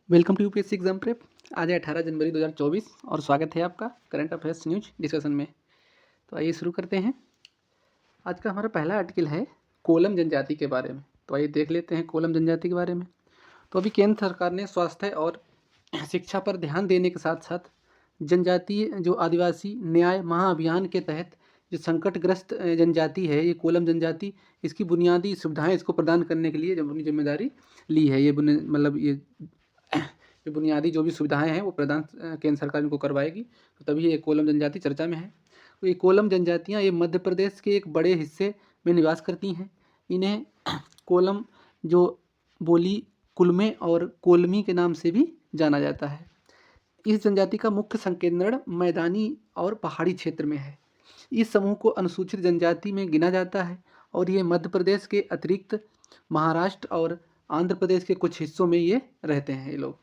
Welcome to UPSC exam prep. आज है 18 जनवरी 2024 और स्वागत है आपका करंट अफेयर्स न्यूज डिस्कशन में। तो आइए शुरू करते हैं। आज का हमारा पहला आर्टिकल है कोलम जनजाति के बारे में। तो आइए देख लेते हैं कोलम जनजाति के बारे में। तो अभी केंद्र सरकार ने स्वास्थ्य और शिक्षा पर ध्यान देने के साथ साथ जनजातीय जो आदिवासी न्याय महाअभियान के तहत जो संकटग्रस्त जनजाति है ये कोलम जनजाति, इसकी बुनियादी सुविधाएं इसको प्रदान करने के लिए जब अपनी जिम्मेदारी ली है। ये मतलब ये जो बुनियादी जो भी सुविधाएं हैं वो प्रदान केंद्र सरकार इनको करवाएगी, तो तभी ये कोलम जनजाति चर्चा में है। तो ये कोलम जनजातियाँ ये मध्य प्रदेश के एक बड़े हिस्से में निवास करती हैं। इन्हें कोलम जो बोली कुलमे और कोलमी के नाम से भी जाना जाता है। इस जनजाति का मुख्य संकेंद्रण मैदानी और पहाड़ी क्षेत्र में है। इस समूह को अनुसूचित जनजाति में गिना जाता है और ये मध्य प्रदेश के अतिरिक्त महाराष्ट्र और आंध्र प्रदेश के कुछ हिस्सों में ये रहते हैं। ये लोग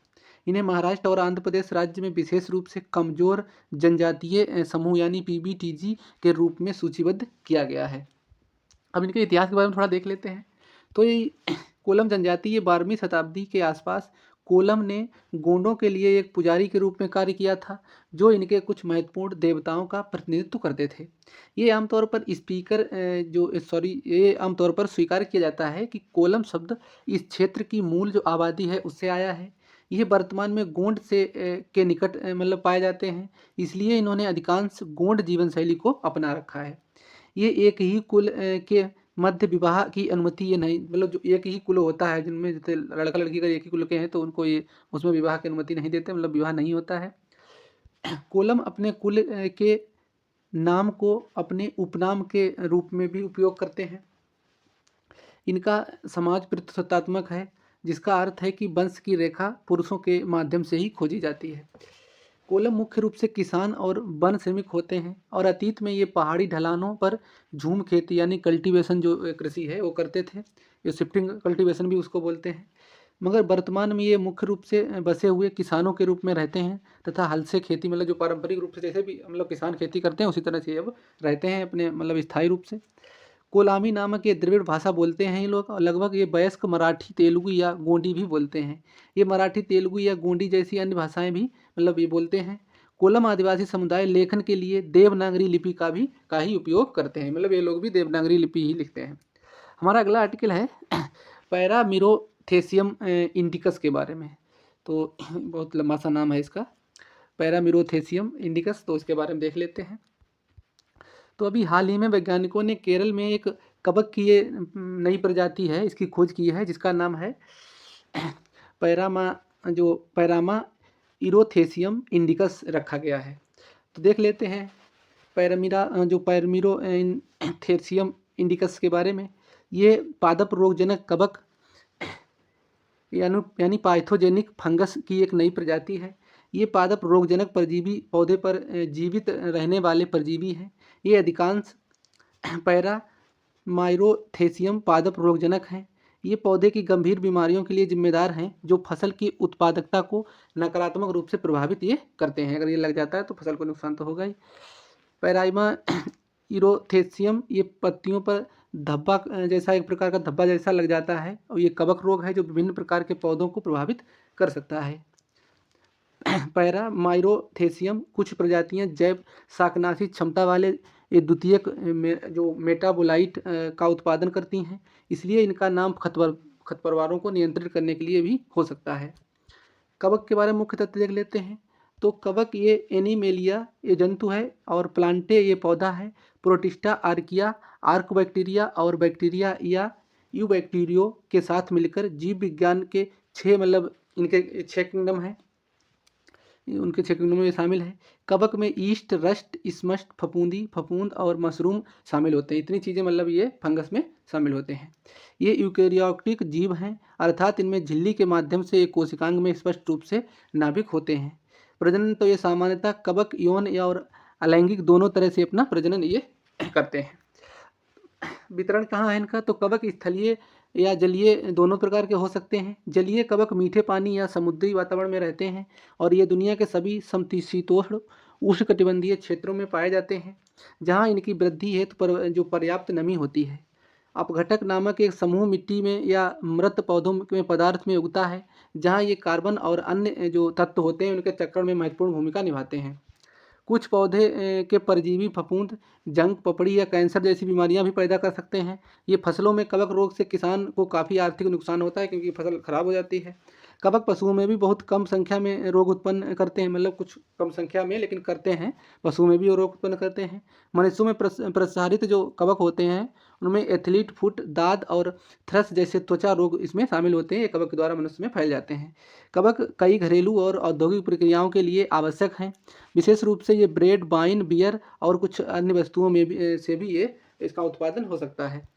इन्हें महाराष्ट्र और आंध्र प्रदेश राज्य में विशेष रूप से कमजोर जनजातीय समूह यानी पीबीटीजी के रूप में सूचीबद्ध किया गया है। अब इनके इतिहास के बारे में थोड़ा देख लेते हैं। तो ये कोलम जनजाति ये 12वीं शताब्दी के आसपास कोलम ने गोंडों के लिए एक पुजारी के रूप में कार्य किया था, जो इनके कुछ महत्वपूर्ण देवताओं का प्रतिनिधित्व करते थे। ये आमतौर पर ये आमतौर पर स्वीकार किया जाता है कि कोलम शब्द इस क्षेत्र की मूल जो आबादी है उससे आया है। ये वर्तमान में गोंड के निकट मतलब पाए जाते हैं, इसलिए इन्होंने अधिकांश गोंड जीवन शैली को अपना रखा है। ये एक ही कुल के मध्य विवाह की अनुमति ये नहीं, मतलब जो एक ही कुल होता है जिनमें जैसे लड़का लड़की का एक ही कुल के हैं तो उनको ये उसमें विवाह की अनुमति नहीं देते, मतलब विवाह नहीं होता है। कोलम अपने कुल के नाम को अपने उपनाम के रूप में भी उपयोग करते हैं। इनका समाज पितृसत्तात्मक है, जिसका अर्थ है कि वंश की रेखा पुरुषों के माध्यम से ही खोजी जाती है। कोलम मुख्य रूप से किसान और वन श्रमिक होते हैं और अतीत में ये पहाड़ी ढलानों पर झूम खेती यानी कल्टीवेशन जो कृषि है वो करते थे। ये शिफ्टिंग कल्टीवेशन भी उसको बोलते हैं। मगर वर्तमान में ये मुख्य रूप से बसे हुए किसानों के रूप में रहते हैं तथा हल से खेती मतलब जो पारंपरिक रूप से जैसे भी मतलब किसान खेती करते हैं उसी तरह से अब रहते हैं अपने मतलब स्थायी रूप से। कोलामी नामक ये द्रविड़ भाषा बोलते हैं ये लोग, और लगभग ये वयस्क मराठी तेलुगु या गोंडी भी बोलते हैं। ये मराठी तेलुगु या गोंडी जैसी अन्य भाषाएं भी मतलब ये बोलते हैं। कोलम आदिवासी समुदाय लेखन के लिए देवनागरी लिपि का ही उपयोग करते हैं, मतलब ये लोग भी देवनागरी लिपि ही लिखते हैं। हमारा अगला आर्टिकल है पैरामिरोथेसियम इंडिकस के बारे में। तो बहुत लंबा सा नाम है इसका, पैरामिरोथेसियम इंडिकस। तो इसके बारे में देख लेते हैं। तो अभी हाल ही में वैज्ञानिकों ने केरल में एक कवक की ये नई प्रजाति है इसकी खोज की है, जिसका नाम है पैरामा इरोथेसियम इंडिकस रखा गया है। तो देख लेते हैं पैरामिरोथेसियम इंडिकस के बारे में। ये पादप रोगजनक कवक यानी पाइथोजेनिक फंगस की एक नई प्रजाति है। ये पादप रोगजनक परजीवी पौधे पर जीवित रहने वाले परजीवी हैं। ये अधिकांश पैरामाइरोथेसियम पादप रोगजनक हैं। ये पौधे की गंभीर बीमारियों के लिए जिम्मेदार हैं, जो फसल की उत्पादकता को नकारात्मक रूप से प्रभावित ये करते हैं। अगर ये लग जाता है तो फसल को नुकसान तो होगा ही। पैराइमा इरोथेसियम ये पत्तियों पर धब्बा जैसा एक प्रकार का धब्बा जैसा लग जाता है, और ये कवक रोग है जो विभिन्न प्रकार के पौधों को प्रभावित कर सकता है। पैरामाइरोथेसियम कुछ प्रजातियां जैव शाकनाशी क्षमता वाले द्वितीयक जो मेटाबोलाइट का उत्पादन करती हैं, इसलिए इनका नाम खरपतवारों को नियंत्रित करने के लिए भी हो सकता है। कवक के बारे में मुख्य तथ्य देख लेते हैं। तो कवक ये एनीमेलिया ये जंतु है और प्लांटे ये पौधा है। प्रोटिस्टा आर्किया आर्कबैक्टीरिया और बैक्टीरिया या यूबैक्टीरियो के साथ मिलकर जीव विज्ञान के 6 मतलब इनके 6 किंगडम हैं, उनके 6 किंगडम में शामिल है। कवक में ईस्ट, रस्ट, स्मस्ट, फफूंदी, फफूंद और मशरूम शामिल होते हैं। इतनी चीज़ें मतलब ये फंगस में शामिल होते हैं। ये यूकेरियोटिक जीव हैं, अर्थात इनमें झिल्ली के माध्यम से एक कोशिकांग में स्पष्ट रूप से नाभिक होते हैं। प्रजनन तो ये सामान्यतः कवक यौन या और अलैंगिक दोनों तरह से अपना प्रजनन ये करते हैं। वितरण कहाँ है इनका? तो कवक स्थलीय या जलीय दोनों प्रकार के हो सकते हैं। जलीय कवक मीठे पानी या समुद्री वातावरण में रहते हैं और ये दुनिया के सभी समशीतोष्ण उष्णकटिबंधीय क्षेत्रों में पाए जाते हैं, जहाँ इनकी वृद्धि हेतु जो पर्याप्त नमी होती है। अपघटक नामक एक समूह मिट्टी में या मृत पौधों में पदार्थ में उगता है, जहाँ ये कार्बन और अन्य जो तत्व होते हैं उनके चक्रण में महत्वपूर्ण भूमिका निभाते हैं। कुछ पौधे के परजीवी फफूंद जंक, पपड़ी या कैंसर जैसी बीमारियां भी पैदा कर सकते हैं। ये फसलों में कवक रोग से किसान को काफ़ी आर्थिक नुकसान होता है, क्योंकि फसल खराब हो जाती है। कवक पशुओं में भी बहुत कम संख्या में रोग उत्पन्न करते हैं, मतलब कुछ कम संख्या में लेकिन करते हैं। पशुओं में भी वो रोग उत्पन्न करते हैं। मनुष्यों में प्रसारित जो कवक होते हैं उनमें एथलीट फुट, दाद और थ्रस जैसे त्वचा रोग इसमें शामिल होते हैं। ये कवक के द्वारा मनुष्य में फैल जाते हैं। कवक कई घरेलू और औद्योगिक प्रक्रियाओं के लिए आवश्यक हैं। विशेष रूप से ये ब्रेड, वाइन, बियर और कुछ अन्य वस्तुओं में से भी ये इसका उत्पादन हो सकता है।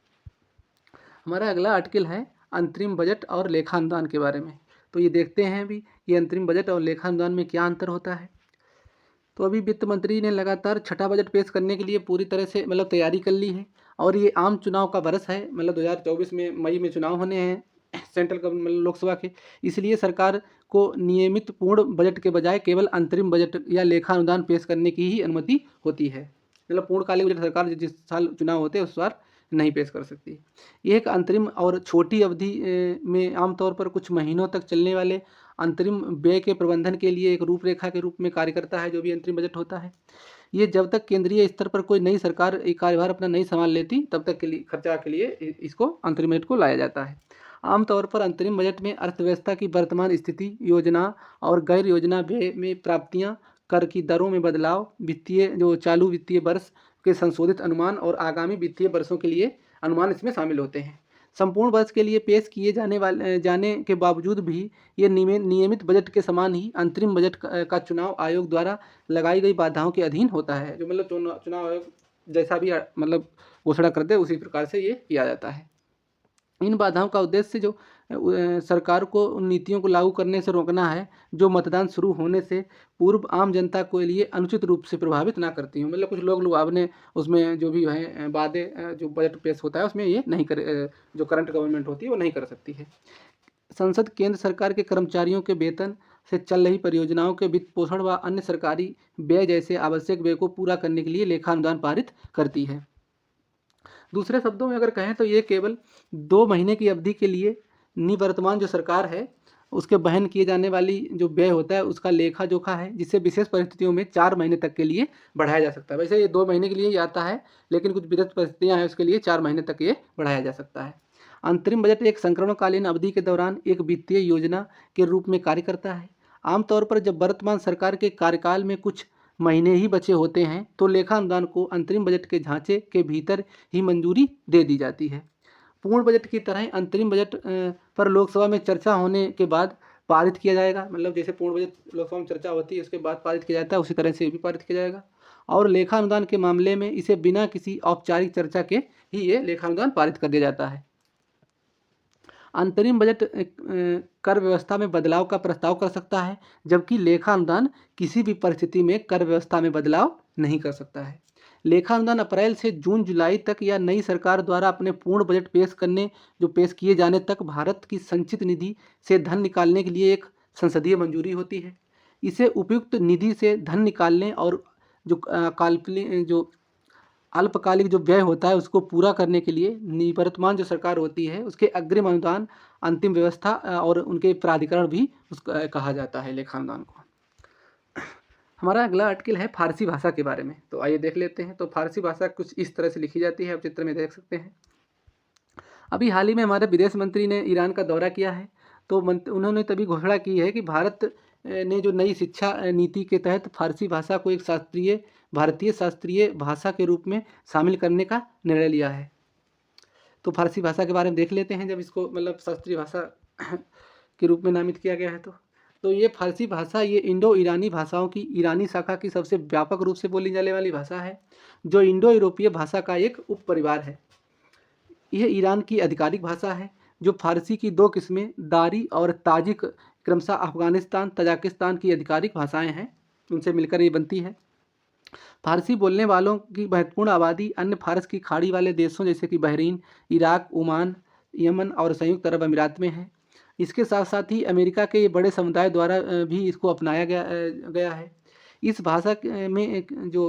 हमारा अगला आर्टिकल है अंतरिम बजट और लेखा अनुदान के बारे में। तो ये देखते हैं अभी ये अंतरिम बजट और लेखा अनुदान में क्या अंतर होता है। तो अभी वित्त मंत्री ने लगातार छठा बजट पेश करने के लिए पूरी तरह से मतलब तैयारी कर ली है, और ये आम चुनाव का बरस है। मतलब 2024 में मई में चुनाव होने हैं सेंट्रल गवर्नमेंट, मतलब लोकसभा के। इसलिए सरकार को नियमित पूर्ण बजट के बजाय केवल अंतरिम बजट या लेखा अनुदान पेश करने की ही अनुमति होती है। मतलब पूर्णकालिक बजट सरकार जिस साल चुनाव होते हैं उस बार नहीं पेश कर सकती। ये एक अंतरिम और छोटी अवधि में आमतौर पर कुछ महीनों तक चलने वाले अंतरिम व्यय के प्रबंधन के लिए एक रूपरेखा के रूप में कार्य करता है, जो भी अंतरिम बजट होता है। ये जब तक केंद्रीय स्तर पर कोई नई सरकार एक कार्यभार अपना नहीं संभाल लेती तब तक के लिए खर्चा के लिए इसको अंतरिम बजट को लाया जाता है। आमतौर पर अंतरिम बजट में अर्थव्यवस्था की वर्तमान स्थिति, योजना और गैर योजना व्यय में प्राप्तियां, कर की दरों में बदलाव, वित्तीय जो चालू वित्तीय वर्ष के संशोधित अनुमान और आगामी वित्तीय वर्षों के लिए अनुमान इसमें शामिल होते हैं। संपूर्ण वर्ष के लिए पेश किए जाने के बावजूद भी ये नियमित बजट के समान ही अंतरिम बजट का चुनाव आयोग द्वारा लगाई गई बाधाओं के अधीन होता है। जो मतलब चुनाव आयोग जैसा भी मतलब घोषणा करते हैं उसी प्रकार से ये किया जाता है। इन बाधाओं का उद्देश्य जो सरकार को उन नीतियों को लागू करने से रोकना है जो मतदान शुरू होने से पूर्व आम जनता के लिए अनुचित रूप से प्रभावित ना करती हूँ। मतलब कुछ लोग लुभावने उसमें जो भी है वादे जो बजट पेश होता है उसमें ये नहीं कर जो करंट गवर्नमेंट होती है वो नहीं कर सकती है। संसद केंद्र सरकार के कर्मचारियों के वेतन से चल रही परियोजनाओं के वित्त पोषण व अन्य सरकारी व्यय जैसे आवश्यक व्यय को पूरा करने के लिए लेखा अनुदान पारित करती है। दूसरे शब्दों में अगर कहें तो ये केवल 2 महीने की अवधि के लिए निवर्तमान जो सरकार है उसके वहन किए जाने वाली जो व्यय होता है उसका लेखा जोखा है, जिसे विशेष परिस्थितियों में 4 महीने तक के लिए बढ़ाया जा सकता है। वैसे ये 2 महीने के लिए ही आता है, लेकिन कुछ विशेष परिस्थितियाँ हैं उसके लिए 4 महीने तक ये बढ़ाया जा सकता है। अंतरिम बजट एक संकरणकालीन अवधि के दौरान एक वित्तीय योजना के रूप में कार्य करता है। आमतौर पर जब वर्तमान सरकार के कार्यकाल में कुछ महीने ही बचे होते हैं तो लेखा अनुदान को अंतरिम बजट के ढांचे के भीतर ही मंजूरी दे दी जाती है। पूर्ण बजट की तरह अंतरिम बजट पर लोकसभा में चर्चा होने के बाद पारित किया जाएगा। मतलब जैसे पूर्ण बजट लोकसभा में चर्चा होती है उसके बाद पारित किया जाता है, उसी तरह से ये भी पारित किया जाएगा। और लेखा अनुदान के मामले में इसे बिना किसी औपचारिक चर्चा के ही ये लेखा अनुदान पारित कर दिया जाता है। अंतरिम बजट कर व्यवस्था में बदलाव का प्रस्ताव कर सकता है, जबकि लेखा अनुदान किसी भी परिस्थिति में कर व्यवस्था में बदलाव नहीं कर सकता है। लेखा अनुदान अप्रैल से जून जुलाई तक या नई सरकार द्वारा अपने पूर्ण बजट पेश किए जाने तक भारत की संचित निधि से धन निकालने के लिए एक संसदीय मंजूरी होती है। इसे उपयुक्त निधि से धन निकालने और जो अल्पकालिक जो व्यय होता है उसको पूरा करने के लिए निवर्तमान जो सरकार होती है उसके अग्रिम अनुदान, अंतिम व्यवस्था और उनके प्राधिकरण भी उसका कहा जाता है लेखा अनुदान को। हमारा अगला आर्टिकल है फारसी भाषा के बारे में। तो आइए देख लेते हैं। तो फारसी भाषा कुछ इस तरह से लिखी जाती है, आप चित्र में देख सकते हैं। अभी हाल ही में हमारे विदेश मंत्री ने ईरान का दौरा किया है, तो उन्होंने तभी घोषणा की है कि भारत ने जो नई शिक्षा नीति के तहत फारसी भाषा को एक भारतीय शास्त्रीय भाषा के रूप में शामिल करने का निर्णय लिया है। तो फारसी भाषा के बारे में देख लेते हैं। जब इसको मतलब शास्त्रीय भाषा के रूप में नामित किया गया है तो ये फारसी भाषा ये इंडो ईरानी भाषाओं की ईरानी शाखा की सबसे व्यापक रूप से बोली जाने वाली भाषा है, जो इंडो यूरोपीय भाषा का एक उप परिवार है। यह ईरान की आधिकारिक भाषा है, जो फारसी की 2 किस्में दारी और ताजिक क्रमशः अफगानिस्तान, तजाकिस्तान की आधिकारिक भाषाएं हैं, उनसे मिलकर ये बनती है। फारसी बोलने वालों की महत्वपूर्ण आबादी अन्य फारस की खाड़ी वाले देशों जैसे कि बहरीन, इराक, ओमान, यमन और संयुक्त अरब अमीरात में है। इसके साथ साथ ही अमेरिका के ये बड़े समुदाय द्वारा भी इसको अपनाया गया है। इस भाषा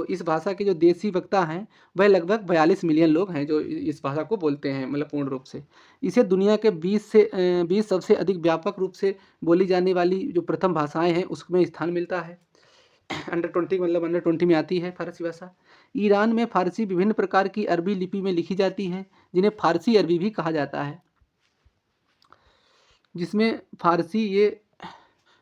इस भाषा के जो देसी वक्ता हैं वह लगभग 42 मिलियन लोग हैं जो इस भाषा को बोलते हैं, मतलब पूर्ण रूप से। इसे दुनिया के 20 सबसे अधिक व्यापक रूप से बोली जाने वाली जो प्रथम भाषाएं हैं उसमें स्थान मिलता है। अंडर 20 में आती है फारसी भाषा। ईरान में फारसी विभिन्न प्रकार की अरबी लिपि में लिखी जाती है जिन्हें फारसी अरबी भी कहा जाता है, जिसमें फारसी ये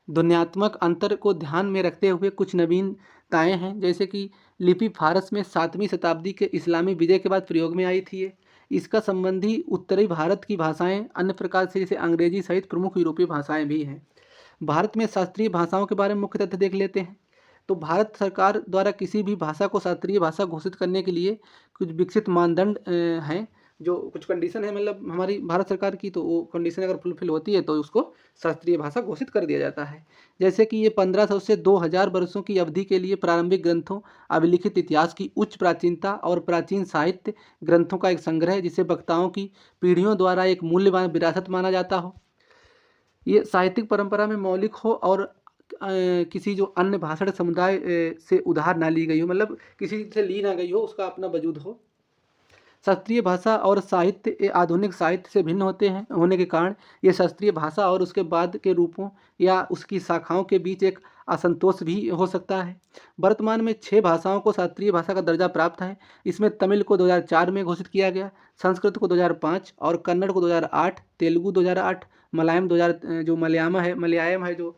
ध्वन्यात्मक अंतर को ध्यान में रखते हुए कुछ नवीनताएं हैं, जैसे कि लिपि फारस में 7वीं शताब्दी के इस्लामी विजय के बाद प्रयोग में आई थी। इसका संबंधी उत्तरी भारत की भाषाएं अन्य प्रकार से जैसे अंग्रेजी सहित प्रमुख यूरोपीय भाषाएं भी हैं। भारत में शास्त्रीय भाषाओं के बारे में मुख्य तथ्य देख लेते हैं। तो भारत सरकार द्वारा किसी भी भाषा को शास्त्रीय भाषा घोषित करने के लिए कुछ विकसित मानदंड हैं, जो कुछ कंडीशन है मतलब हमारी भारत सरकार की, तो वो कंडीशन अगर फुलफिल होती है तो उसको शास्त्रीय भाषा घोषित कर दिया जाता है। जैसे कि ये 1500 से 2000 वर्षों की अवधि के लिए प्रारंभिक ग्रंथों, अभिलिखित इतिहास की उच्च प्राचीनता और प्राचीन साहित्य ग्रंथों का एक संग्रह है जिसे वक्ताओं की पीढ़ियों द्वारा एक मूल्यवान विरासत माना जाता हो, ये साहित्यिक परंपरा में मौलिक हो और किसी जो अन्य भाषण समुदाय से उधार ना ली गई हो, मतलब किसी से ली ना गई हो, उसका अपना वजूद हो। शास्त्रीय भाषा और साहित्य ये आधुनिक साहित्य से भिन्न होने के कारण ये शास्त्रीय भाषा और उसके बाद के रूपों या उसकी शाखाओं के बीच एक असंतोष भी हो सकता है। वर्तमान में 6 भाषाओं को शास्त्रीय भाषा का दर्जा प्राप्त है। इसमें तमिल को 2004 में घोषित किया गया, संस्कृत को 2005 और कन्नड़ को 2008, तेलुगु 2008, मलयालम 2000 जो मलयालम है जो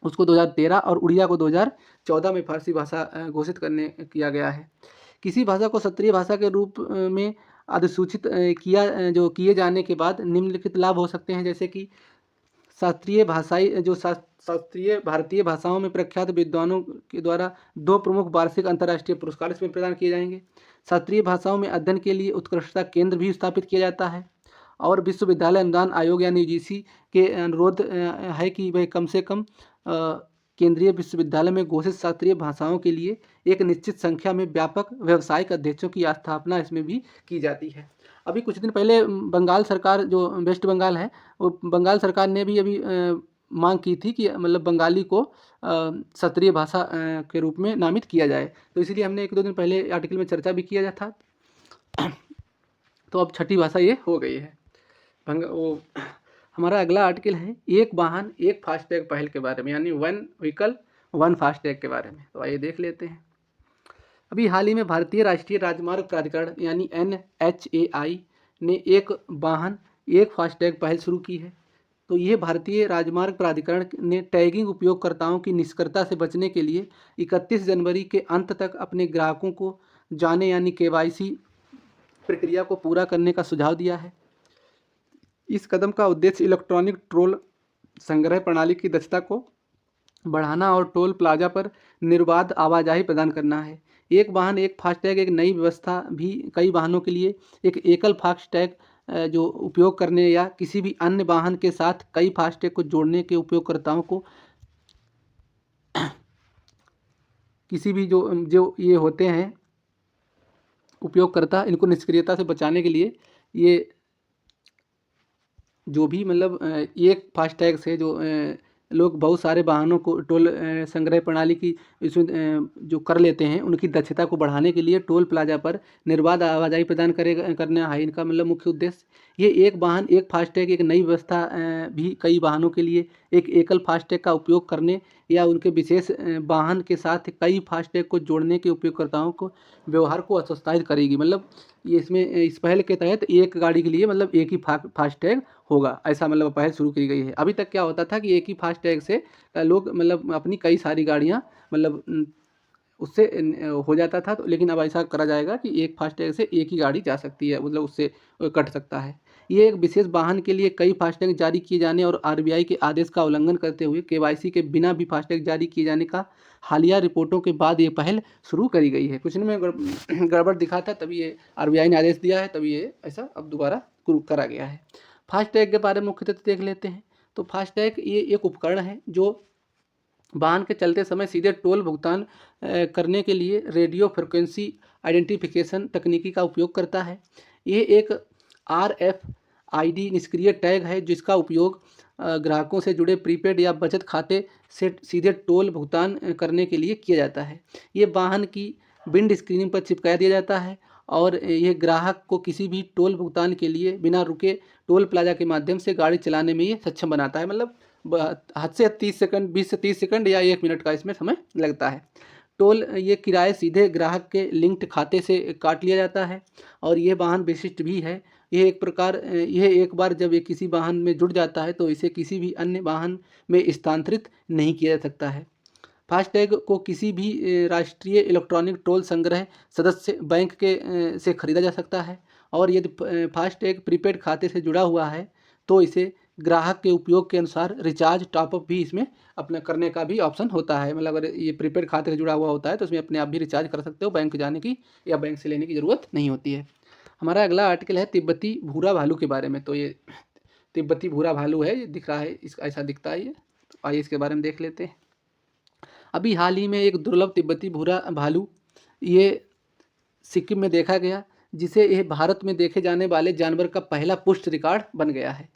उसको 2013 और उड़िया को 2014 में फारसी भाषा घोषित किया गया है। किसी भाषा को क्षेत्रीय भाषा के रूप में अधिसूचित किए जाने के बाद निम्नलिखित लाभ हो सकते हैं, जैसे कि शास्त्रीय भारतीय भाषाओं में प्रख्यात विद्वानों के द्वारा 2 प्रमुख वार्षिक अंतर्राष्ट्रीय पुरस्कार इसमें प्रदान किए जाएंगे। शास्त्रीय भाषाओं में अध्ययन के लिए उत्कृष्टता केंद्र भी स्थापित किया जाता है और विश्वविद्यालय अनुदान आयोग यानी यूजीसी के अनुरोध है कि वह कम से कम केंद्रीय विश्वविद्यालय में घोषित शास्त्रीय भाषाओं के लिए एक निश्चित संख्या में व्यापक व्यावसायिक अध्यक्षों की स्थापना इसमें भी की जाती है। अभी कुछ दिन पहले बंगाल सरकार जो वेस्ट बंगाल है, वो बंगाल सरकार ने भी अभी मांग की थी कि मतलब बंगाली को शास्त्रीय भाषा के रूप में नामित किया जाए, तो इसलिए हमने 1-2 दिन पहले आर्टिकल में चर्चा भी किया था। तो अब छठी भाषा ये हो गई है। हमारा अगला आर्टिकल है एक वाहन एक फास्टैग पहल के बारे में, यानी 1 व्हीकल 1 फास्टैग के बारे में। तो आइए देख लेते हैं। अभी हाल ही में भारतीय राष्ट्रीय राजमार्ग प्राधिकरण यानी NHAI ने एक वाहन एक फास्टैग पहल शुरू की है। तो ये भारतीय राजमार्ग प्राधिकरण ने टैगिंग उपयोगकर्ताओं की निष्क्रियता से बचने के लिए 31 जनवरी के अंत तक अपने ग्राहकों को जाने यानी KYC प्रक्रिया को पूरा करने का सुझाव दिया है। इस कदम का उद्देश्य इलेक्ट्रॉनिक टोल संग्रह प्रणाली की दक्षता को बढ़ाना और टोल प्लाजा पर निर्बाध आवाजाही प्रदान करना है। एक वाहन एक फास्टैग एक नई व्यवस्था भी कई वाहनों के लिए एक एकल फास्टैग जो उपयोग करने या किसी भी अन्य वाहन के साथ कई फास्टैग को जोड़ने के उपयोगकर्ताओं को किसी भी जो ये होते हैं उपयोगकर्ता, इनको निष्क्रियता से बचाने के लिए ये जो भी मतलब एक फास्टैग से जो लोग बहुत सारे वाहनों को टोल संग्रह प्रणाली की इसमें जो कर लेते हैं, उनकी दक्षता को बढ़ाने के लिए टोल प्लाजा पर निर्बाध आवाजाही प्रदान करना है इनका मतलब मुख्य उद्देश्य। ये एक वाहन एक फास्टैग एक नई व्यवस्था भी कई वाहनों के लिए एक एकल फास्टैग का उपयोग करने या उनके विशेष वाहन के साथ कई फास्टैग को जोड़ने के उपयोगकर्ताओं को व्यवहार को प्रोत्साहित करेगी। मतलब ये इसमें इस पहल के तहत एक गाड़ी के लिए मतलब एक ही फास्टैग होगा, ऐसा मतलब पहल शुरू की गई है। अभी तक क्या होता था कि एक ही फास्टैग से लोग मतलब अपनी कई सारी गाड़ियाँ मतलब उससे हो जाता था, तो लेकिन अब ऐसा करा जाएगा कि एक फास्टैग से एक ही गाड़ी जा सकती है, मतलब उससे कट सकता है। ये एक विशेष वाहन के लिए कई फास्टैग जारी किए जाने और RBI के आदेश का उल्लंघन करते हुए KYC के बिना भी फास्टैग जारी किए जाने का हालिया रिपोर्टों के बाद ये पहल शुरू करी गई है। कुछ में गड़बड़ दिखा था, तभी ये RBI ने आदेश दिया है, तभी ये ऐसा अब दोबारा करा गया है। फास्टैग के बारे में मुख्य तथ्य देख लेते हैं। तो फास्टैग ये एक उपकरण है जो वाहन के चलते समय सीधे टोल भुगतान करने के लिए रेडियो फ्रिक्वेंसी आइडेंटिफिकेशन तकनीकी का उपयोग करता है। ये एक RFID निष्क्रिय टैग है जिसका उपयोग ग्राहकों से जुड़े प्रीपेड या बचत खाते से सीधे टोल भुगतान करने के लिए किया जाता है। ये वाहन की विंड स्क्रीन पर चिपका दिया जाता है और ये ग्राहक को किसी भी टोल भुगतान के लिए बिना रुके टोल प्लाजा के माध्यम से गाड़ी चलाने में ये सक्षम बनाता है। मतलब हद से 30 सेकंड, 20 से 30 सेकंड या 1 मिनट का इसमें समय लगता है। टोल ये किराए सीधे ग्राहक के लिंक्ड खाते से काट लिया जाता है और ये वाहन विशिष्ट भी है। यह एक बार जब ये किसी वाहन में जुड़ जाता है तो इसे किसी भी अन्य वाहन में स्थानांतरित नहीं किया जा सकता है। फास्टैग को किसी भी राष्ट्रीय इलेक्ट्रॉनिक टोल संग्रह सदस्य बैंक से खरीदा जा सकता है और यदि फास्टैग प्रीपेड खाते से जुड़ा हुआ है तो इसे ग्राहक के उपयोग के अनुसार रिचार्ज टॉपअप भी इसमें अपना करने का भी ऑप्शन होता है। मतलब अगर ये प्रीपेड खाते से जुड़ा हुआ होता है तो इसमें अपने आप भी रिचार्ज कर सकते हो, बैंक जाने की या बैंक से लेने की ज़रूरत नहीं होती है। हमारा अगला आर्टिकल है तिब्बती भूरा भालू के बारे में। तो ये तिब्बती भूरा भालू है, ये दिख रहा है, इस ऐसा दिखता है ये। तो आइए इसके बारे में देख लेते हैं। अभी हाल ही में एक दुर्लभ तिब्बती भूरा भालू ये सिक्किम में देखा गया, जिसे यह भारत में देखे जाने वाले जानवर का पहला पुष्ट रिकॉर्ड बन गया है।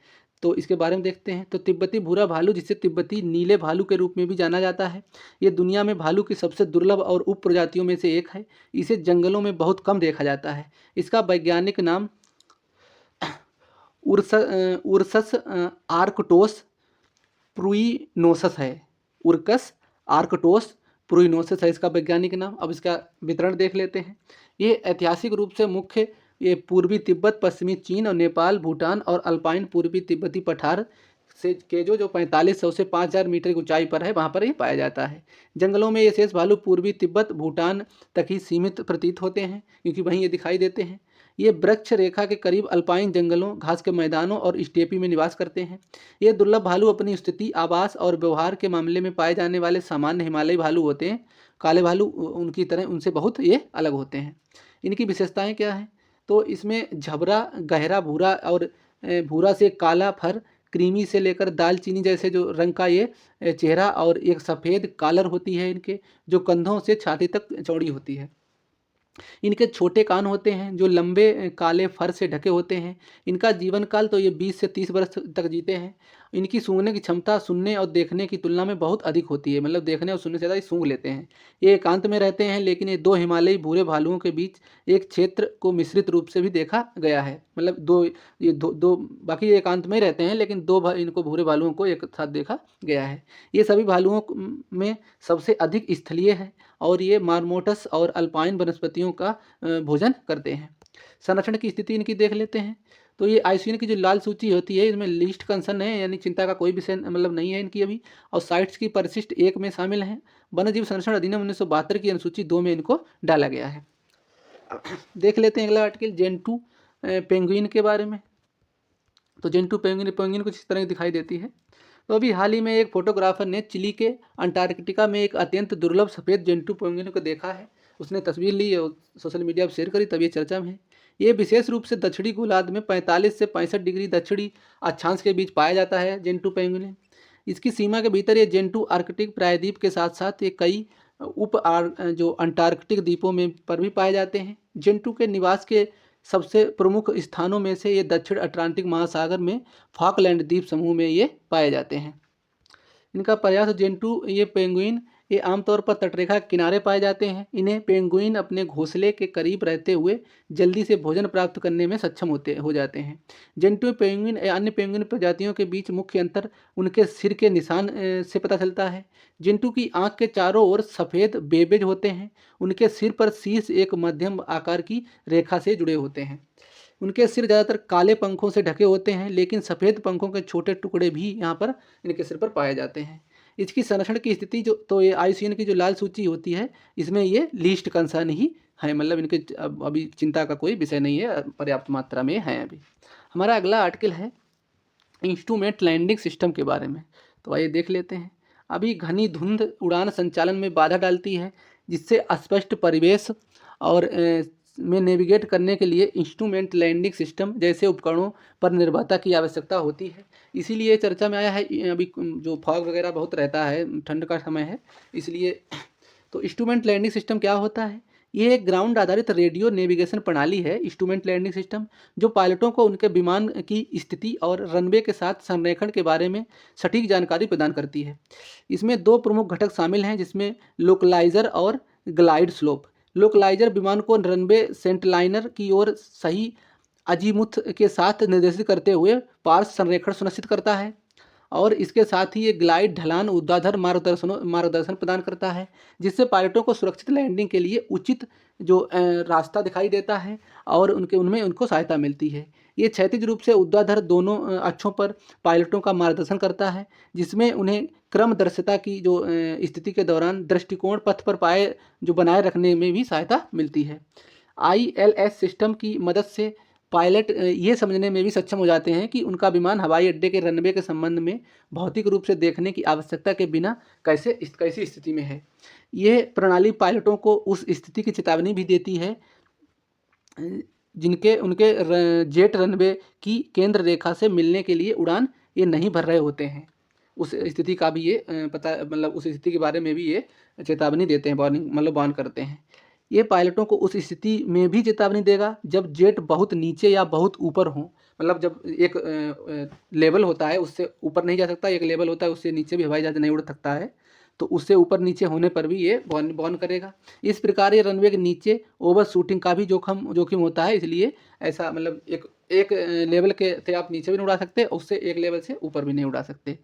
तो इसके बारे में देखते हैं। तो तिब्बती भूरा भालू, जिसे तिब्बती नीले भालू के रूप में भी जाना जाता है, ये दुनिया में भालू की सबसे दुर्लभ और उप प्रजातियों में से एक है। इसे जंगलों में बहुत कम देखा जाता है। इसका वैज्ञानिक नाम उर्सस आर्कटोस प्रुइनोसस है। उर्कस आर्कटोस प्रुइनोसस है इसका वैज्ञानिक नाम। अब इसका वितरण देख लेते हैं। ये ऐतिहासिक रूप से मुख्य ये पूर्वी तिब्बत, पश्चिमी चीन और नेपाल, भूटान और अल्पाइन पूर्वी तिब्बती पठार से के जो 4500 से 5000 मीटर की ऊंचाई पर है, वहाँ पर ये पाया जाता है। जंगलों में ये शेष भालू पूर्वी तिब्बत, भूटान तक ही सीमित प्रतीत होते हैं, क्योंकि वहीं ये दिखाई देते हैं। ये वृक्ष रेखा के करीब अल्पाइन जंगलों, घास के मैदानों और स्टेपी में निवास करते हैं। ये दुर्लभ भालू अपनी स्थिति, आवास और व्यवहार के मामले में पाए जाने वाले सामान्य हिमालयी भालू होते हैं। काले भालू उनकी तरह उनसे बहुत ये अलग होते हैं। इनकी विशेषताएं क्या हैं? तो इसमें झबरा, गहरा भूरा और भूरा से काला फर, क्रीमी से लेकर दालचीनी जैसे जो रंग का ये चेहरा और एक सफ़ेद कॉलर होती है इनके, जो कंधों से छाती तक चौड़ी होती है। इनके छोटे कान होते हैं जो लंबे काले फर से ढके होते हैं। इनका जीवन काल तो ये 20 से 30 वर्ष तक जीते हैं। इनकी सूंघने की क्षमता सुनने और देखने की तुलना में बहुत अधिक होती है। मतलब देखने और सुनने से ज़्यादा ये सूंघ लेते हैं। ये एकांत में रहते हैं, लेकिन ये दो हिमालयी भूरे भालुओं के बीच एक क्षेत्र को मिश्रित रूप से भी देखा गया है। मतलब दो बाकी ये एकांत में रहते हैं, लेकिन इनको भूरे भालुओं को एक साथ देखा गया है। ये सभी भालुओं में सबसे अधिक स्थलीय है और ये मार्मोटस और अल्पाइन वनस्पतियों का भोजन करते हैं। संरक्षण की स्थिति इनकी देख लेते हैं। तो ये आईसीएन की जो लाल सूची होती है, इसमें लीस्ट कंसर्न है, यानी चिंता का कोई विषय मतलब नहीं है इनकी अभी। और साइट्स की परिशिष्ट 1 में शामिल हैं। वन्य जीव संरक्षण अधिनियम 1972 की अनुसूची 2 में इनको डाला गया है। देख लेते हैं अगला आर्टिकल जेंटू पेंगुइन के बारे में। तो जेंटू पेंगुइन कुछ इस तरह की दिखाई देती है। तो अभी हाल ही में एक फोटोग्राफर ने चिली के अंटार्कटिका में एक अत्यंत दुर्लभ सफ़ेद जेंटू पेंगुइन को देखा है। उसने तस्वीर ली और सोशल मीडिया पर शेयर करी, तब ये चर्चा में है। ये विशेष रूप से दक्षिणी गोलार्ध में 45 से 65 डिग्री दक्षिणी अक्षांश के बीच पाया जाता है जेंटू पेंगुइन। इसकी सीमा के भीतर ये जेंटू आर्कटिक प्रायद्वीप के साथ साथ ये कई जो अंटार्कटिक द्वीपों में पर भी पाए जाते हैं। जेंटू के निवास के सबसे प्रमुख स्थानों में से ये दक्षिण अटलांटिक महासागर में फॉकलैंड द्वीप समूह में ये पाए जाते हैं। इनका प्रयास जेंटू ये पेंगुइन ये आमतौर पर तटरेखा के किनारे पाए जाते हैं। इन्हें पेंगुइन अपने घोंसले के करीब रहते हुए जल्दी से भोजन प्राप्त करने में सक्षम हो जाते हैं। जेंटू पेंगुइन या अन्य पेंगुइन प्रजातियों के बीच मुख्य अंतर उनके सिर के निशान से पता चलता है। जेंटू की आंख के चारों ओर सफ़ेद बेबेज होते हैं। उनके सिर पर शीर्ष एक मध्यम आकार की रेखा से जुड़े होते हैं। उनके सिर ज़्यादातर काले पंखों से ढके होते हैं, लेकिन सफ़ेद पंखों के छोटे टुकड़े भी यहाँ पर इनके सिर पर पाए जाते हैं। इसकी संरक्षण की स्थिति जो तो ये आईसीएन की जो लाल सूची होती है, इसमें ये लीस्ट कंसर्न ही है। मतलब इनके अभी चिंता का कोई विषय नहीं है, पर्याप्त मात्रा में है अभी। हमारा अगला आर्टिकल है इंस्ट्रूमेंट लैंडिंग सिस्टम के बारे में। तो आइए देख लेते हैं। अभी घनी धुंध उड़ान संचालन में बाधा डालती है, जिससे अस्पष्ट परिवेश और में नेविगेट करने के लिए इंस्ट्रूमेंट लैंडिंग सिस्टम जैसे उपकरणों पर निर्भरता की आवश्यकता होती है। इसीलिए चर्चा में आया है। अभी जो फॉग वगैरह बहुत रहता है, ठंड का समय है, इसलिए। तो इंस्ट्रूमेंट लैंडिंग सिस्टम क्या होता है? ये एक ग्राउंड आधारित रेडियो नेविगेशन प्रणाली है, इंस्ट्रूमेंट लैंडिंग सिस्टम, जो पायलटों को उनके विमान की स्थिति और रनवे के साथ संरेखण के बारे में सटीक जानकारी प्रदान करती है। इसमें दो प्रमुख घटक शामिल हैं, जिसमें लोकलाइजर और ग्लाइड स्लोप। लोकलाइजर विमान को रनवे सेंटलाइनर की ओर सही अजीमुथ के साथ निर्देशित करते हुए पार्श्व संरेखण सुनिश्चित करता है, और इसके साथ ही ये ग्लाइड ढलान ऊर्ध्वाधर मार्गदर्शन प्रदान करता है, जिससे पायलटों को सुरक्षित लैंडिंग के लिए उचित जो रास्ता दिखाई देता है और उनको सहायता मिलती है। ये क्षैतिज रूप से ऊर्ध्वाधर दोनों अक्षों पर पायलटों का मार्गदर्शन करता है, जिसमें उन्हें क्रमदर्शिता की जो स्थिति के दौरान दृष्टिकोण पथ पर बनाए रखने में भी सहायता मिलती है। ILS सिस्टम की मदद से पायलट ये समझने में भी सक्षम हो जाते हैं कि उनका विमान हवाई अड्डे के रनवे के संबंध में भौतिक रूप से देखने की आवश्यकता के बिना कैसी स्थिति में है। ये प्रणाली पायलटों को उस स्थिति की चेतावनी भी देती है जिनके उनके जेट रनवे की केंद्र रेखा से मिलने के लिए उड़ान ये नहीं भर रहे होते हैं। उस स्थिति का भी ये उस स्थिति के बारे में भी ये चेतावनी देते हैं, वार्न करते हैं। ये पायलटों को उस स्थिति में भी चेतावनी देगा जब जेट बहुत नीचे या बहुत ऊपर हो। जब एक लेवल होता है उससे ऊपर नहीं जा सकता, एक लेवल होता है उससे नीचे भी हवाई जहाज नहीं उड़ सकता है, तो उससे ऊपर नीचे होने पर भी ये वार्न करेगा। इस प्रकार ये रनवे के नीचे ओवर शूटिंग का भी जोखिम होता है, इसलिए ऐसा एक लेवल के से आप नीचे भी नहीं उड़ा सकते, उससे एक लेवल से ऊपर भी नहीं उड़ा सकते।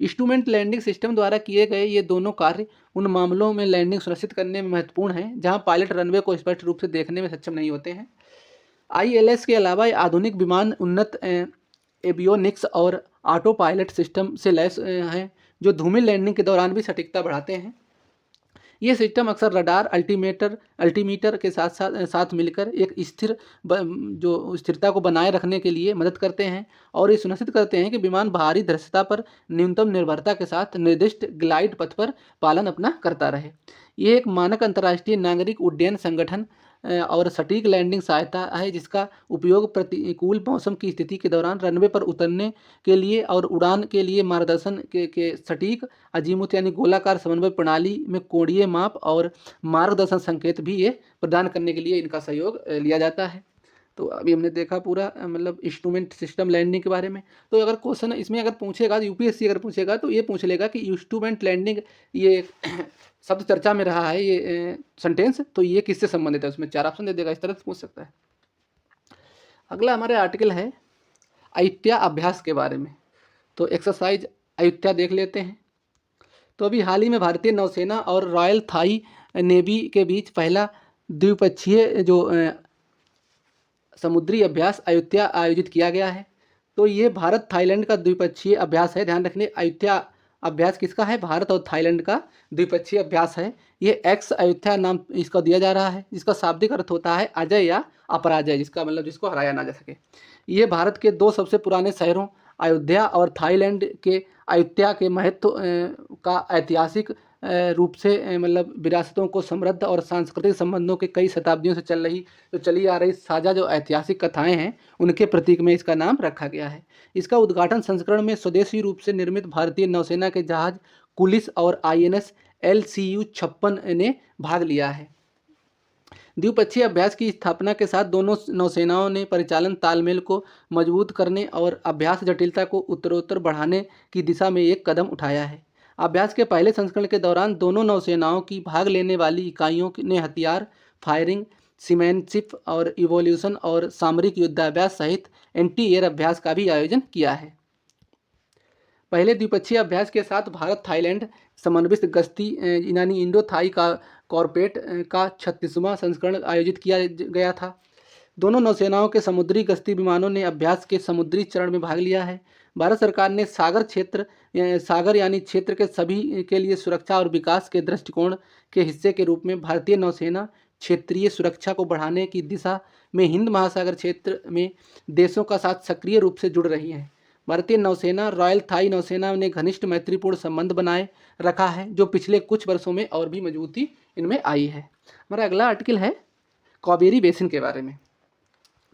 इंस्ट्रूमेंट लैंडिंग सिस्टम द्वारा किए गए ये दोनों कार्य उन मामलों में लैंडिंग सुनिश्चित करने में महत्वपूर्ण हैं जहां पायलट रनवे को स्पष्ट रूप से देखने में सक्षम नहीं होते हैं। ILS के अलावा आधुनिक विमान उन्नत एवियोनिक्स और ऑटो पायलट सिस्टम से लैस हैं, जो धूमिल लैंडिंग के दौरान भी सटीकता बढ़ाते हैं। ये सिस्टम अक्सर रडार अल्टीमीटर के साथ मिलकर एक स्थिरता को बनाए रखने के लिए मदद करते हैं, और ये सुनिश्चित करते हैं कि विमान बाहरी दृश्यता पर न्यूनतम निर्भरता के साथ निर्दिष्ट ग्लाइड पथ पर पालन अपना करता रहे। ये एक मानक अंतर्राष्ट्रीय नागरिक उड्डयन संगठन और सटीक लैंडिंग सहायता है, जिसका उपयोग प्रतिकूल मौसम की स्थिति के दौरान रनवे पर उतरने के लिए और उड़ान के लिए मार्गदर्शन के सटीक अजीमुथ यानी गोलाकार समन्वय प्रणाली में कोणीय माप और मार्गदर्शन संकेत भी ये प्रदान करने के लिए इनका सहयोग लिया जाता है। तो अभी हमने देखा पूरा इंस्ट्रूमेंट सिस्टम लैंडिंग के बारे में। तो अगर क्वेश्चन इसमें अगर पूछेगा, UPSC अगर पूछेगा तो ये पूछ लेगा कि इंस्ट्रूमेंट लैंडिंग ये शब्द चर्चा में रहा है, ये सेंटेंस, तो ये किससे संबंधित है, उसमें 4 ऑप्शन दे देगा, इस तरह से पूछ सकता है। अगला हमारे आर्टिकल है अयुत्या अभ्यास के बारे में। तो एक्सरसाइज अयुत्या देख लेते हैं। तो अभी हाल ही में भारतीय नौसेना और रॉयल थाई नेवी के बीच पहला द्विपक्षीय जो समुद्री अभ्यास अयुत्या आयोजित किया गया है। तो ये भारत थाईलैंड का द्विपक्षीय अभ्यास है। ध्यान रखने, अयुत्या अभ्यास किसका है? भारत और थाईलैंड का द्विपक्षीय अभ्यास है। ये एक्स अयुत्या नाम इसका दिया जा रहा है, जिसका शाब्दिक अर्थ होता है अजय या अपराजय, जिसका जिसको हराया ना जा सके। ये भारत के 2 सबसे पुराने शहरों अयोध्या और थाईलैंड के अयुत्या के महत्व का ऐतिहासिक रूप से विरासतों को समृद्ध और सांस्कृतिक संबंधों के कई शताब्दियों से चली आ रही साझा जो ऐतिहासिक कथाएं हैं, उनके प्रतीक में इसका नाम रखा गया है। इसका उद्घाटन संस्करण में स्वदेशी रूप से निर्मित भारतीय नौसेना के जहाज कुलिस और INS LCU 56 ने भाग लिया है। द्विपक्षीय अभ्यास की स्थापना के साथ दोनों नौसेनाओं ने परिचालन तालमेल को मजबूत करने और अभ्यास जटिलता को उत्तरोत्तर बढ़ाने की दिशा में एक कदम उठाया है। अभ्यास के पहले संस्करण के दौरान दोनों नौसेनाओं की भाग लेने वाली इकाइयों ने हथियार, फायरिंग, सीमेनशिप और इवोल्यूशन और सामरिक युद्धाभ्यास सहित एंटी एयर अभ्यास का भी आयोजन किया है। पहले द्विपक्षीय अभ्यास के साथ भारत थाईलैंड समन्वित गश्ती यानी इंडो थाई का कॉर्पेट का 36वां संस्करण आयोजित किया गया था। दोनों नौसेनाओं के समुद्री गश्ती विमानों ने अभ्यास के समुद्री चरण में भाग लिया है। भारत सरकार ने सागर यानी क्षेत्र के सभी के लिए सुरक्षा और विकास के दृष्टिकोण के हिस्से के रूप में भारतीय नौसेना क्षेत्रीय सुरक्षा को बढ़ाने की दिशा में हिंद महासागर क्षेत्र में देशों का साथ सक्रिय रूप से जुड़ रही है। भारतीय नौसेना रॉयल थाई नौसेना ने घनिष्ठ मैत्रीपूर्ण संबंध बनाए रखा है, जो पिछले कुछ वर्षों में और भी मजबूती इनमें आई है। हमारा अगला आर्टिकल है कावेरी बेसिन के बारे में।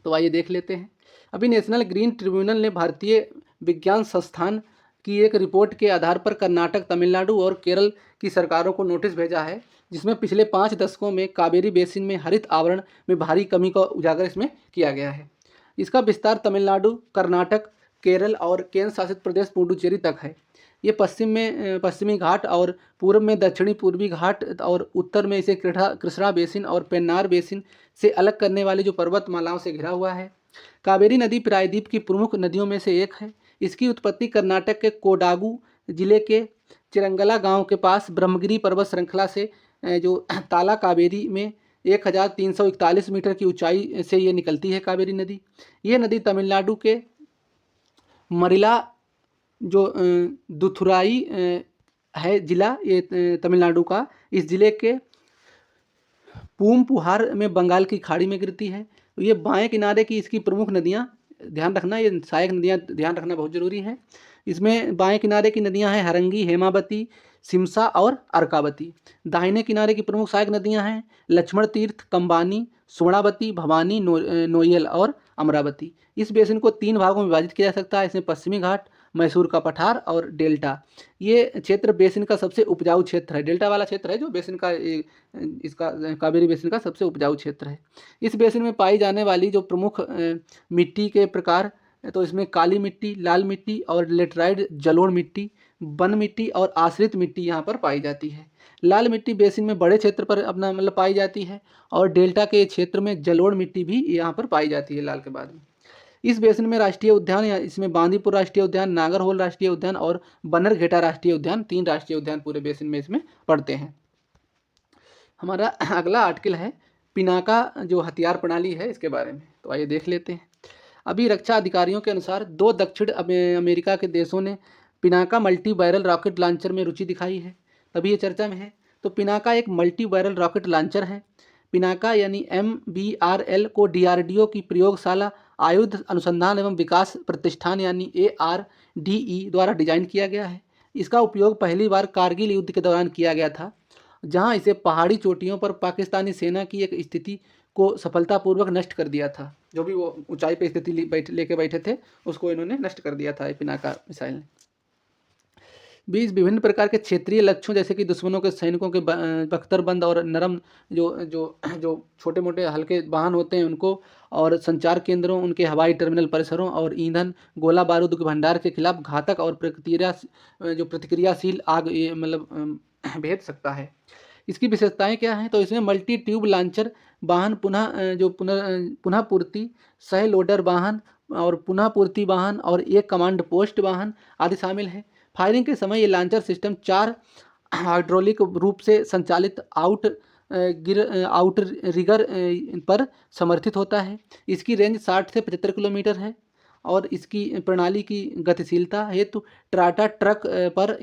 तो आइए देख लेते हैं। अभी नेशनल ग्रीन ट्रिब्यूनल ने भारतीय विज्ञान संस्थान की एक रिपोर्ट के आधार पर कर्नाटक, तमिलनाडु और केरल की सरकारों को नोटिस भेजा है, जिसमें पिछले 5 दशकों में कावेरी बेसिन में हरित आवरण में भारी कमी का उजागर इसमें किया गया है। इसका विस्तार तमिलनाडु, कर्नाटक, केरल और केंद्र शासित प्रदेश पुडुचेरी तक है। ये पश्चिम में पश्चिमी घाट और पूर्व में दक्षिणी पूर्वी घाट और उत्तर में इसे कृष्णा बेसिन और पेन्नार बेसिन से अलग करने वाली जो पर्वतमालाओं से घिरा हुआ है। कावेरी नदी प्रायद्वीप की प्रमुख नदियों में से एक है। इसकी उत्पत्ति कर्नाटक के कोडागु जिले के चिरंगला गांव के पास ब्रह्मगिरी पर्वत श्रृंखला से जो ताला कावेरी में 1341 मीटर की ऊंचाई से ये निकलती है कावेरी नदी। ये नदी तमिलनाडु के मरिला जो दुथुराई है जिला, ये तमिलनाडु का, इस जिले के पूमपुहार में बंगाल की खाड़ी में गिरती है। ये बाएं किनारे की इसकी प्रमुख नदियाँ, ध्यान रखना, ये सहायक नदियाँ ध्यान रखना बहुत ज़रूरी है। इसमें बाएं किनारे की नदियाँ हैं हरंगी, हेमावती, सिमसा और अर्कावती। दाहिने किनारे की प्रमुख सहायक नदियाँ हैं लक्ष्मण तीर्थ, कंबानी, स्वर्णावती, भवानी, नोयल और अमरावती। इस बेसिन को 3 भागों में विभाजित किया जा सकता है। इसमें पश्चिमी घाट, मैसूर का पठार और डेल्टा। ये क्षेत्र बेसिन का सबसे उपजाऊ क्षेत्र है। डेल्टा वाला क्षेत्र है जो बेसिन का इसका कावेरी बेसिन का सबसे उपजाऊ क्षेत्र है। इस बेसिन में पाई जाने वाली जो प्रमुख मिट्टी के प्रकार, तो इसमें काली मिट्टी, लाल मिट्टी और लेटराइट जलोढ़ मिट्टी, वन मिट्टी और आश्रित मिट्टी यहाँ पर पाई जाती है। लाल मिट्टी बेसिन में बड़े क्षेत्र पर अपना मतलब पाई जाती है और डेल्टा के क्षेत्र में जलोढ़ मिट्टी भी यहाँ पर पाई जाती है लाल के बाद में। इस बेसिन में राष्ट्रीय उद्यान, या इसमें बांदीपुर राष्ट्रीय उद्यान, नागरहोल राष्ट्रीय उद्यान और बन्नरघेटा राष्ट्रीय उद्यान, 3 राष्ट्रीय उद्यान पूरे बेसिन में इसमें पड़ते हैं। हमारा अगला आर्टिकल है पिनाका जो हथियार प्रणाली है इसके बारे में, तो आइए देख लेते हैं। अभी रक्षा अधिकारियों के अनुसार 2 दक्षिण अमेरिका के देशों ने Pinaka multi barrel rocket launcher में रुचि दिखाई है, तभी ये चर्चा में है। तो पिनाका एक मल्टी बैरल रॉकेट लॉन्चर है। पिनाका यानी MBRL को DRDO की प्रयोगशाला आयुध अनुसंधान एवं विकास प्रतिष्ठान यानी ARDE द्वारा डिजाइन किया गया है। इसका उपयोग पहली बार कारगिल युद्ध के दौरान किया गया था, जहां इसे पहाड़ी चोटियों पर पाकिस्तानी सेना की एक स्थिति को सफलतापूर्वक नष्ट कर दिया था। जो भी वो ऊंचाई पर स्थिति लेके बैठे थे उसको इन्होंने नष्ट कर दिया था पिनाका मिसाइल ने। 20 विभिन्न प्रकार के क्षेत्रीय लक्ष्यों जैसे कि दुश्मनों के सैनिकों के बख्तरबंद और नरम जो जो जो छोटे मोटे हल्के वाहन होते हैं उनको, और संचार केंद्रों, उनके हवाई टर्मिनल परिसरों और ईंधन, गोला बारूद के भंडार के खिलाफ घातक और प्रतिक्रियाशील आग ये मतलब भेज सकता है। इसकी विशेषताएं क्या हैं? तो इसमें मल्टी ट्यूब लॉन्चर वाहन, पुनः पूर्ति, सह लोडर वाहन और पुनः पूर्ति वाहन और एक कमांड पोस्ट वाहन आदि शामिल है। फायरिंग के समय ये लॉन्चर सिस्टम 4 हाइड्रोलिक रूप से संचालित आउट रिगर पर समर्थित होता है। इसकी रेंज 60 से 75 किलोमीटर है और इसकी प्रणाली की गतिशीलता हेतु टाटा ट्रक पर